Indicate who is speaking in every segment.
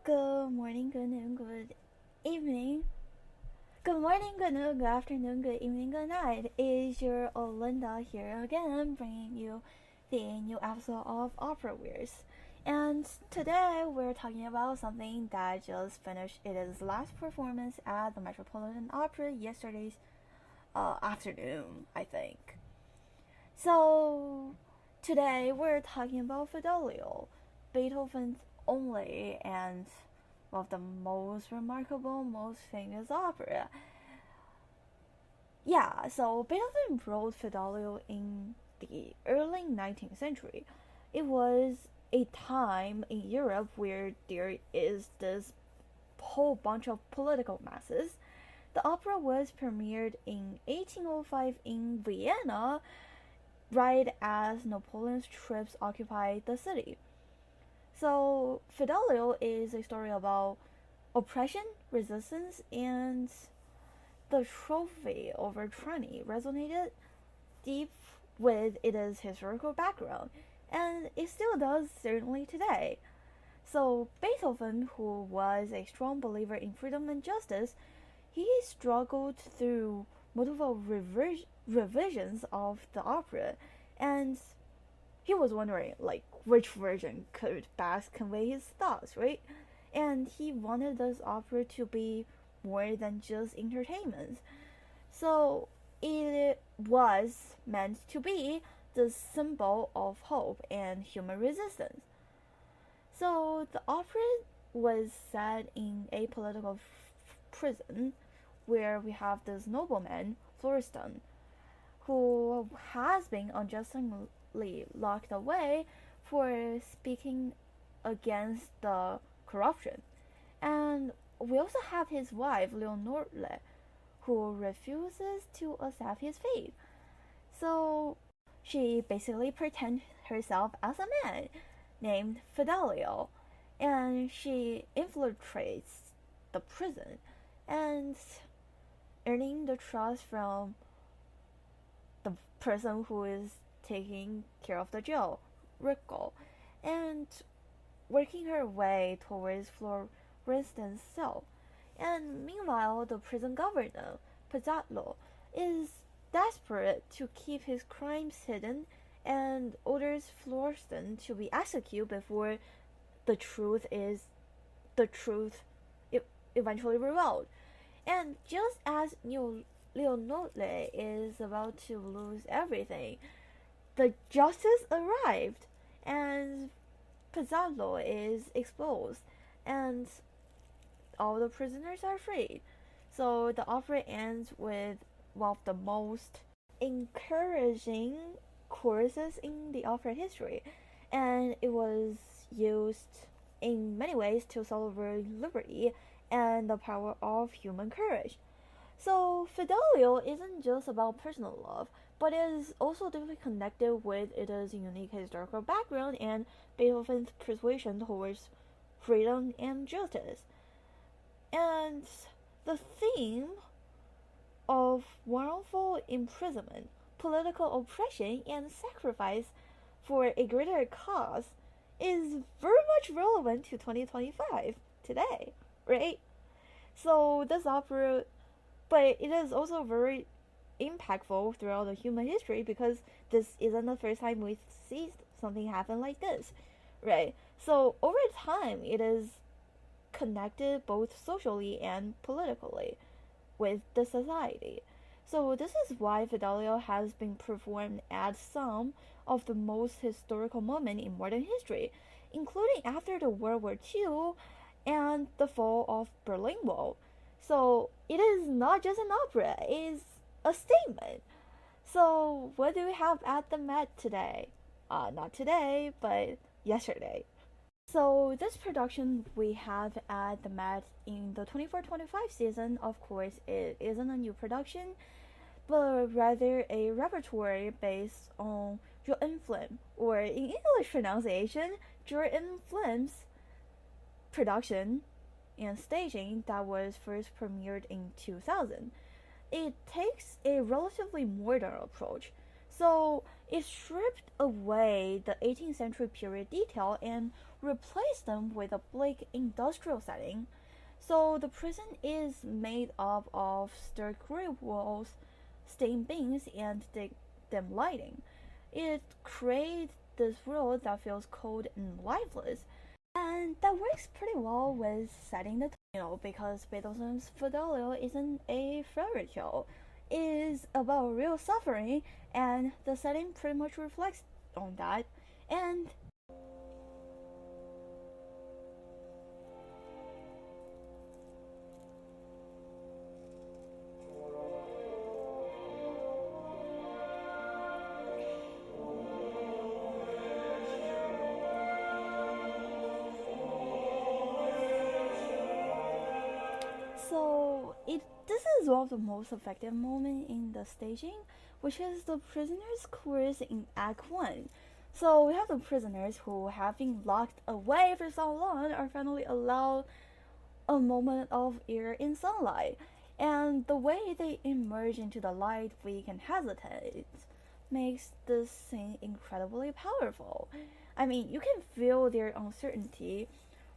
Speaker 1: Good morning, good noon, good evening. Good morning, good noon, good afternoon, good evening, good night. Is your Olinda here again, bringing you the new episode of Opera Wears. And today we're talking about something that just finished its last performance at the Metropolitan Opera yesterday's afternoon, I think. So today we're talking about Fidelio, Beethoven's only and one of the most remarkable, most famous opera. Yeah, so Beethoven wrote Fidelio in the early 19th century. It was a time in Europe where there is this whole bunch of political masses. The opera was premiered in 1805 in Vienna, right as Napoleon's troops occupied the city. So, Fidelio is a story about oppression, resistance, and the trophy over tyranny resonated deep with its historical background, and it still does certainly today. So, Beethoven, who was a strong believer in freedom and justice, he struggled through multiple revisions of the opera, and he was wondering like which version could best convey his thoughts, right? And he wanted this opera to be more than just entertainment. So it was meant to be the symbol of hope and human resistance. So the opera was set in a political prison where we have this nobleman, Florestan, who has been unjustly locked away for speaking against the corruption. And we also have his wife, Leonore, who refuses to accept his fate. So she basically pretends herself as a man named Fedelio, and she infiltrates the prison and earning the trust from the person who is taking care of the jail, Rico, and working her way towards Florestan's cell. And meanwhile, the prison governor, Pizzatlo, is desperate to keep his crimes hidden and orders Florestan to be executed before the truth is the truth eventually revealed. And just as Leonore is about to lose everything, the justice arrived, and Pizzallo is exposed, and all the prisoners are freed. So the opera ends with one of the most encouraging choruses in the opera history, and it was used in many ways to celebrate liberty and the power of human courage. So Fidelio isn't just about personal love, but is also deeply connected with its unique historical background and Beethoven's persuasion towards freedom and justice. And the theme of wrongful imprisonment, political oppression, and sacrifice for a greater cause is very much relevant to 2025 today, right? So this opera, but it is also very impactful throughout the human history because this isn't the first time we see something happen like this, right? So over time, it is connected both socially and politically with the society. So this is why Fidelio has been performed at some of the most historical moments in modern history, including after the World War II and the fall of Berlin Wall. So it is not just an opera, it is a statement. So what do we have at the Met today? Not today, but yesterday. So this production we have at the Met in the 24-25 season, of course, it isn't a new production, but rather a repertoire based on Joachim Flim, or in English pronunciation, Joachim Flim's production and staging that was first premiered in 2000. It takes a relatively modern approach. So it stripped away the 18th century period detail and replaced them with a bleak industrial setting. So the prison is made up of stark gray walls, stained beams, and dim lighting. It creates this world that feels cold and lifeless, and that works pretty well with setting the tone, because Beethoven's Fidelio isn't a fairy tale. It is about real suffering, and the setting pretty much reflects on that. And so it this is one of the most effective moments in the staging, which is the prisoners' chorus in Act One. So we have the prisoners who have been locked away for so long are finally allowed a moment of air in sunlight, and the way they emerge into the light, weak and hesitate, makes this scene incredibly powerful. I mean, you can feel their uncertainty.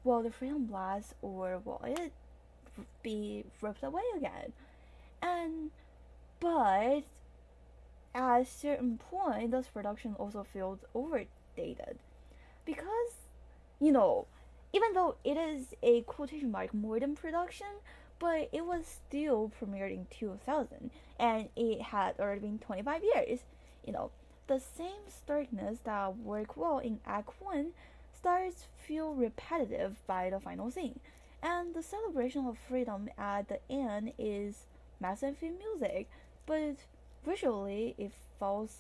Speaker 1: Will the freedom blast, or will it be ripped away again? And but at a certain point, this production also feels overdated because, you know, even though it is a quotation mark modern production, but it was still premiered in 2000 and it had already been 25 years. You know, the same starkness that worked well in Act 1 starts feel repetitive by the final scene. And the celebration of freedom at the end is massive in music, but visually it falls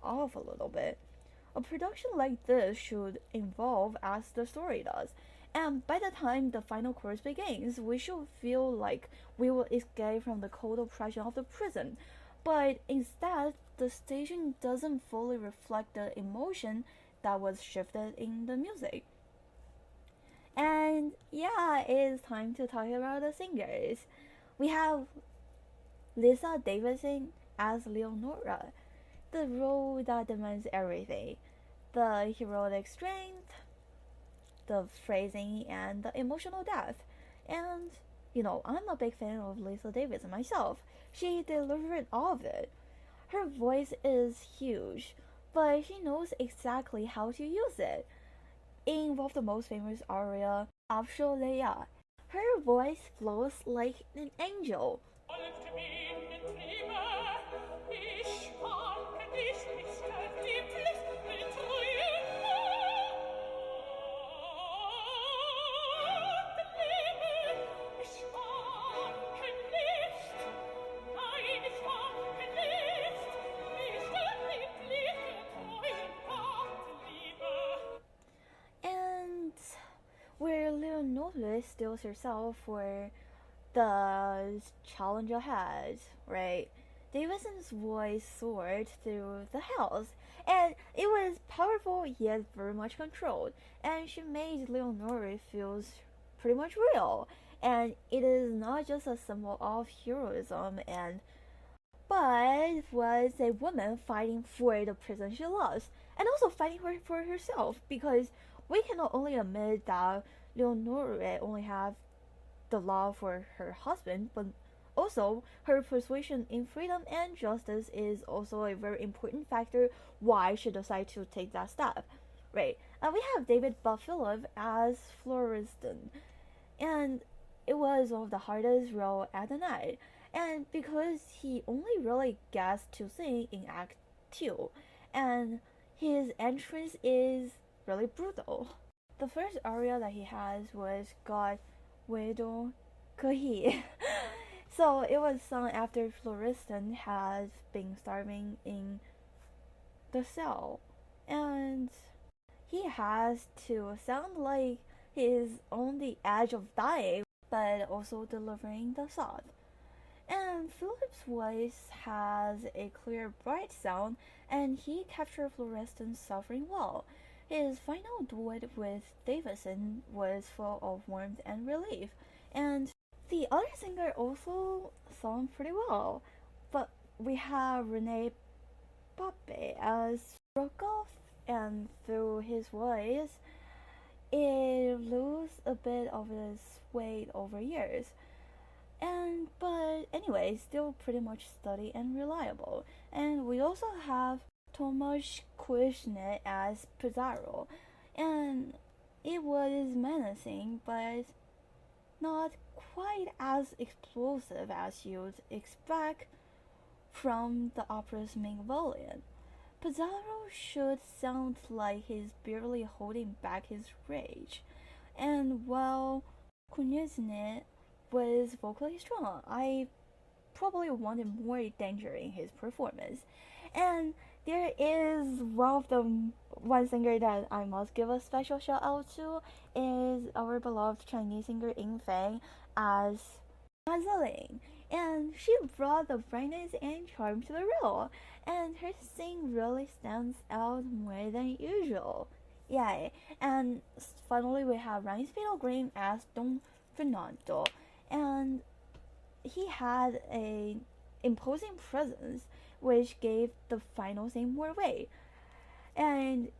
Speaker 1: off a little bit. A production like this should evolve as the story does. And by the time the final chorus begins, we should feel like we will escape from the cold oppression of the prison. But instead, the staging doesn't fully reflect the emotion that was shifted in the music. And yeah, it is time to talk about the singers. We have Lisa Davidson as Leonora, the role that demands everything: the heroic strength, the phrasing, and the emotional depth. And, I'm a big fan of Lisa Davidson myself. She delivered all of it. Her voice is huge, but she knows exactly how to use it. In one of the most famous aria, Abscholeia, her voice flows like an angel. And where Leonore steals herself for the challenge ahead, right? Davidson's voice soared through the house, and it was powerful yet very much controlled, and she made Leonore feel pretty much real. And it is not just a symbol of heroism, but was a woman fighting for the prison she loves, and also fighting for herself, because we cannot only admit that Leonore only have the love for her husband, but also her persuasion in freedom and justice is also a very important factor why she decided to take that step, right? And we have David Bob as Florestan, and it was one of the hardest role at the night, and because he only really gets to sing in Act 2, and his entrance is really brutal. The first aria that he has was God Wedo Kahi. So it was sung after Florestan has been starving in the cell, and he has to sound like he's on the edge of dying, but also delivering the thought. And Philip's voice has a clear, bright sound, and he captured Florestan's suffering well. His final duet with Davidson was full of warmth and relief, and the other singer also sung pretty well. But we have Renee puppet as Rokoff, and through his voice, it loses a bit of its weight over years. But anyway, still pretty much steady and reliable. And we also have Tomasz Kushner as Pizarro, and it was menacing, but not quite as explosive as you'd expect from the opera's main villain. Pizarro should sound like he's barely holding back his rage, and while Kuznetsov was vocally strong, I probably wanted more danger in his performance. And there is one singer that I must give a special shout out to is our beloved Chinese singer Ying Fang as Mazeline. And she brought the brightness and charm to the role, and her sing really stands out more than usual. Yay! And finally, we have Ryan Spiegel as Don Fernando, and he had a imposing presence which gave the final scene more weight. And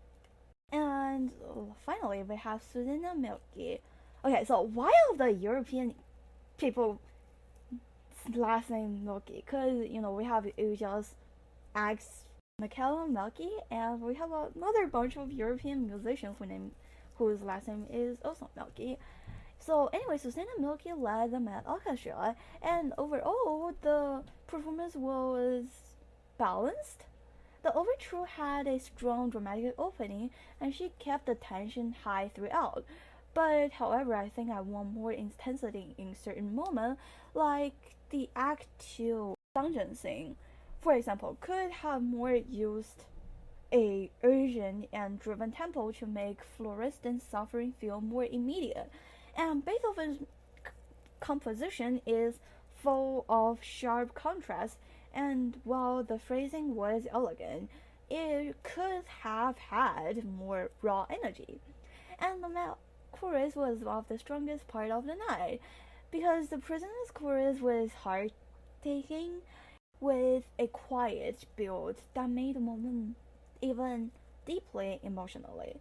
Speaker 1: finally, we have Susanna Milky. Okay, so why are the European people last name Milky? Because we have Uja's ex Michaela Milky, and we have another bunch of European musicians whose last name is also Milky. So anyway, Susanna Milky led the Met Orchestra, and overall the performance was balanced. The overture had a strong dramatic opening, and she kept the tension high throughout. But however, I think I want more intensity in certain moments, like the Act 2 dungeon scene, for example, could have more used a urgent and driven tempo to make Florestan suffering feel more immediate. And Beethoven's composition is full of sharp contrast, and while the phrasing was elegant, it could have had more raw energy. And the male chorus was one of the strongest part of the night, because the prisoner's chorus was heart-taking, with a quiet build that made the moment even deeply emotionally.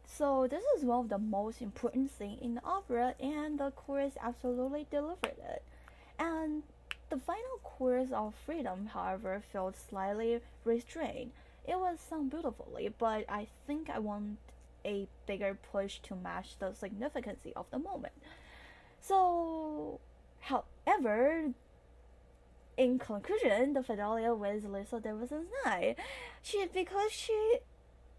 Speaker 1: So this is one of the most important things in the opera, and the chorus absolutely delivered it. And the final chorus of Freedom, however, felt slightly restrained. It was sung beautifully, but I think I want a bigger push to match the significance of the moment. So, however, in conclusion, the Fedelio was Lisa Davidson's night. Because she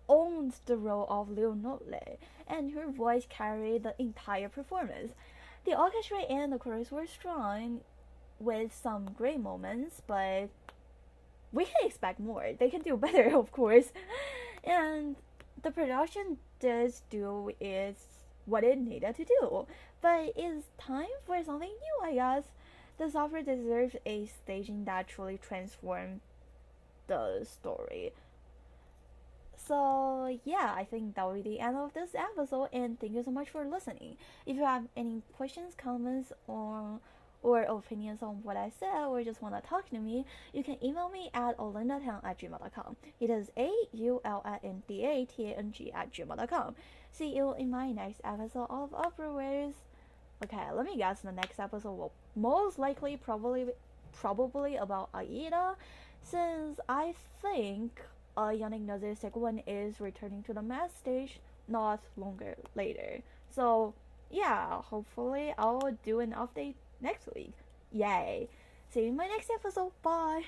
Speaker 1: owned the role of Leonore, and her voice carried the entire performance. The orchestra and the chorus were strong, with some great moments, but we can expect more. They can do better, of course. And the production does do what it needed to do, but it's time for something new, I guess. This opera deserves a staging that truly transformed the story. So yeah, I think that will be the end of this episode, and thank you so much for listening. If you have any questions, comments, or opinions on what I said, or just want to talk to me, you can email me at aulindatang@gmail.com. It is AULINDATANG@gmail.com. See you in my next episode of Opera Waves. Okay, let me guess, the next episode will most likely probably about Aida, since I think Yannick Nazir's second one is returning to the mass stage not longer later. So yeah, hopefully I'll do an update next week. Yay! See you in my next episode. Bye!